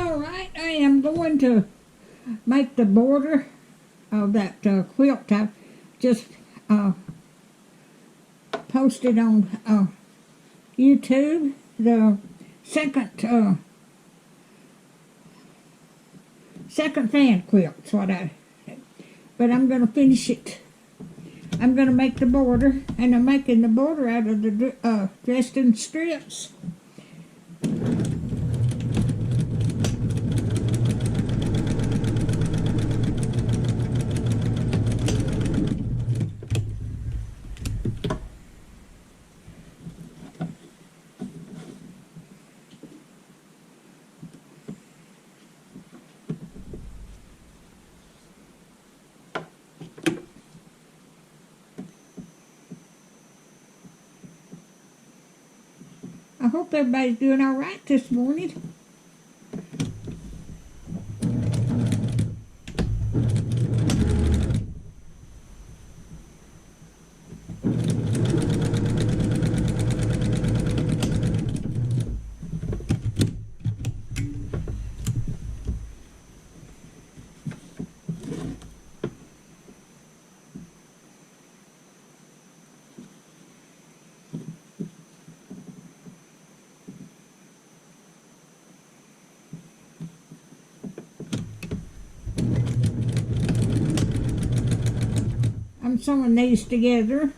Alright, I am going to make the border of that quilt I just posted on YouTube. The second fan quilt's what but I'm going to finish it. I'm going to make the border, and I'm making the border out of the Dresden strips. I hope everybody's doing all right this morning. I'm sewing these together.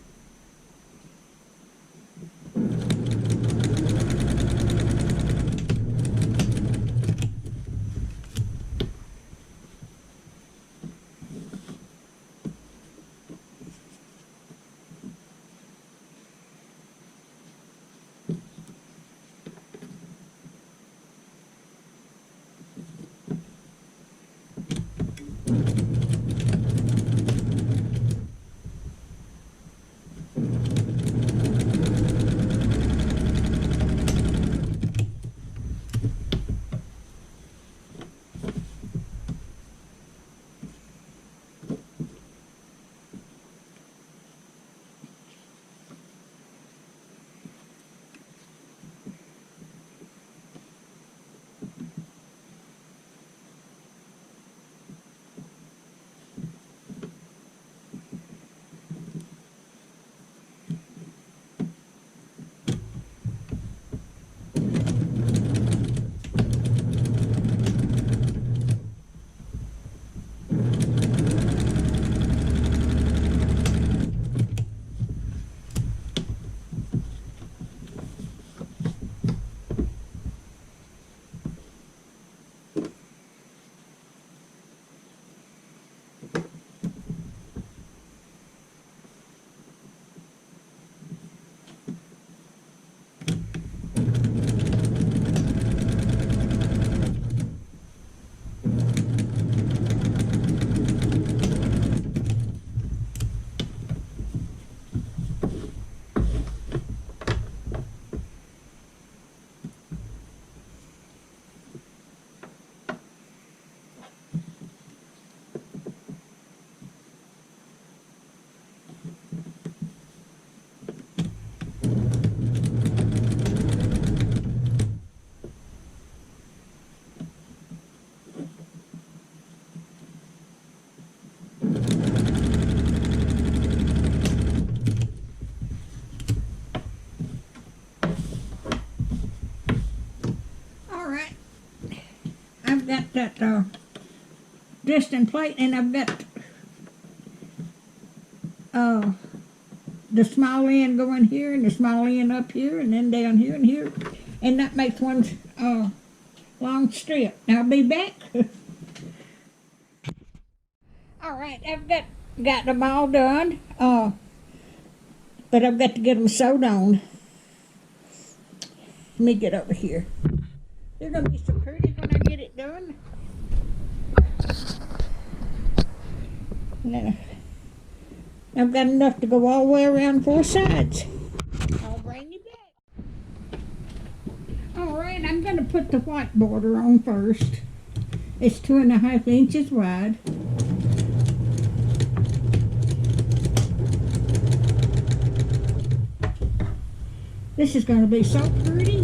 Got that Dresden plate, and I've got the small end going here and the small end up here and then down here and here, and that makes one long strip. Now I'll be back. Alright, I've got them all done, but I've got to get them sewed on. Let me get over here. They're going to be so pretty when I get it done. Now, I've got enough to go all the way around 4 sides. I'll bring you back. Alright, I'm going to put the white border on first. It's 2.5 inches wide. This is going to be so pretty.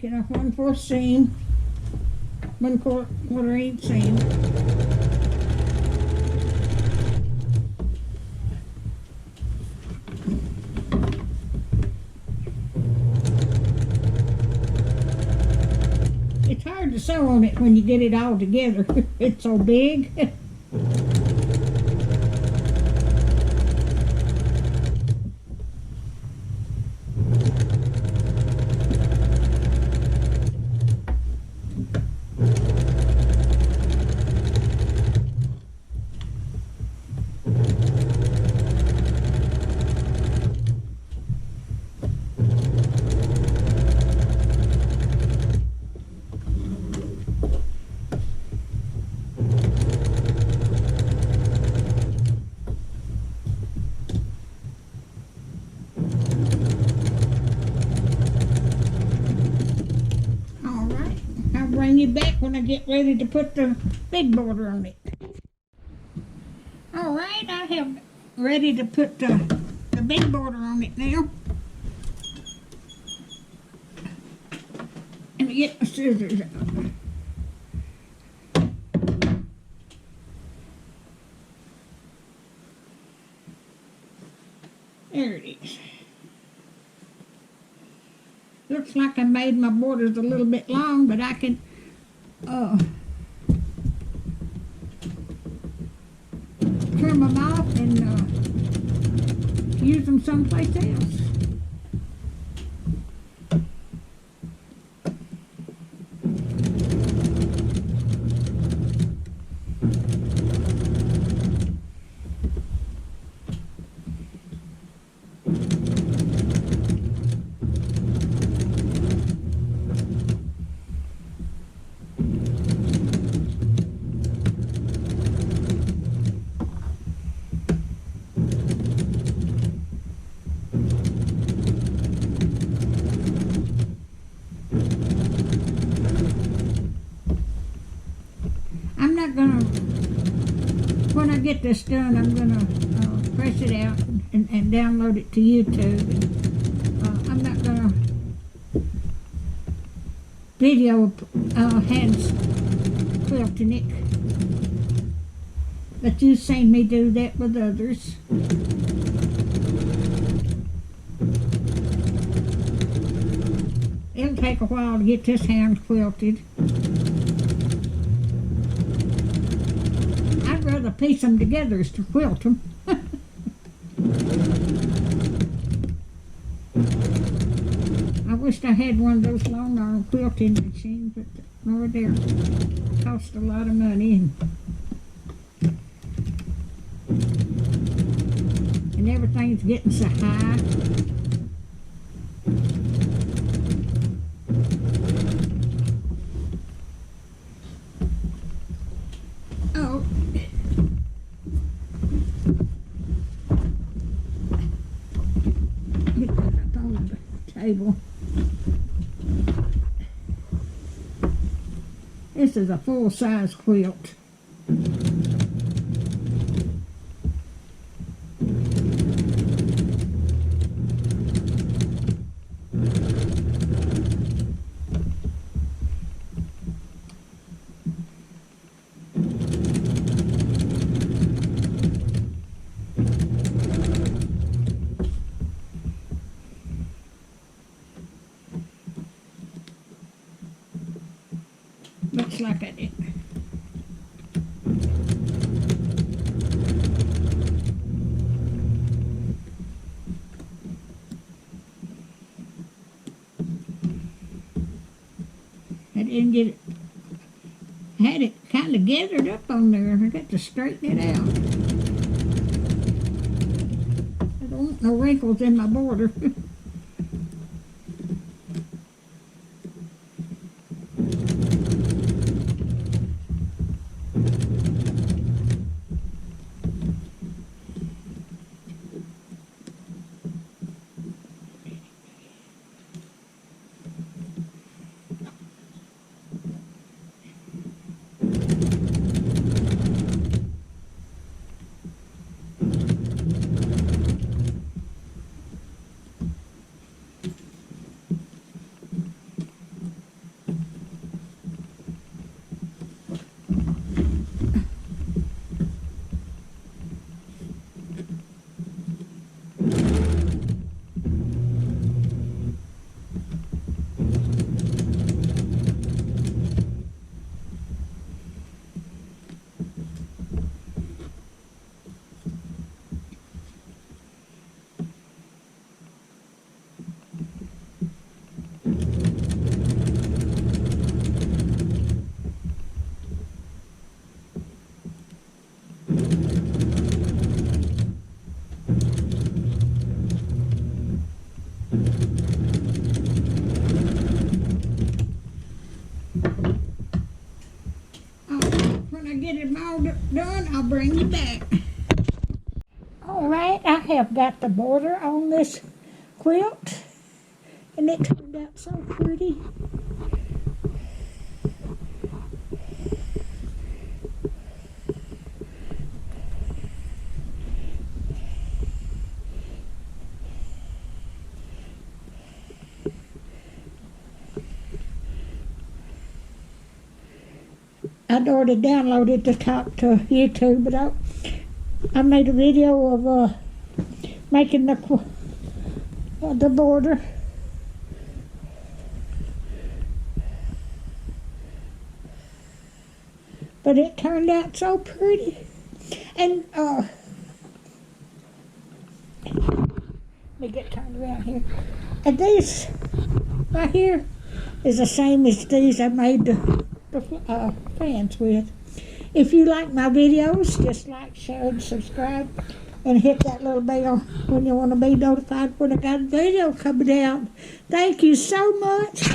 making a 1/4 seam, 1/4 inch seam. It's hard to sew on it when you get it all together. It's so big. Bring you back when I get ready to put the big border on it. All right, I have ready to put the big border on it now. Let me get my scissors out. There it is. Looks like I made my borders a little bit long, but I can trim them off and use them someplace else. When I get this done, I'm gonna press it out and download it to YouTube. I'm not gonna video hands quilting it, but you've seen me do that with others. It'll take a while to get this hand quilted. I'd rather piece them together as to quilt them. I wished I had one of those long arm quilting machines, but Lord, they cost a lot of money, and everything's getting so high. Oh. Get that up on the table. This is a full-size quilt. Looks like I did. I didn't get it. I had it kind of gathered up on there. I got to straighten it out. I don't want no wrinkles in my border. done, I'll bring you back. All right, I have got the border on this quilt, and it turned out so pretty. I'd already downloaded the top to YouTube, but I made a video of making the border. But it turned out so pretty. And let me get turned around here. And these right here is the same as these I made the fans with. If you like my videos, just like, share, and subscribe, and hit that little bell when you want to be notified when I got a video coming out. Thank you so much.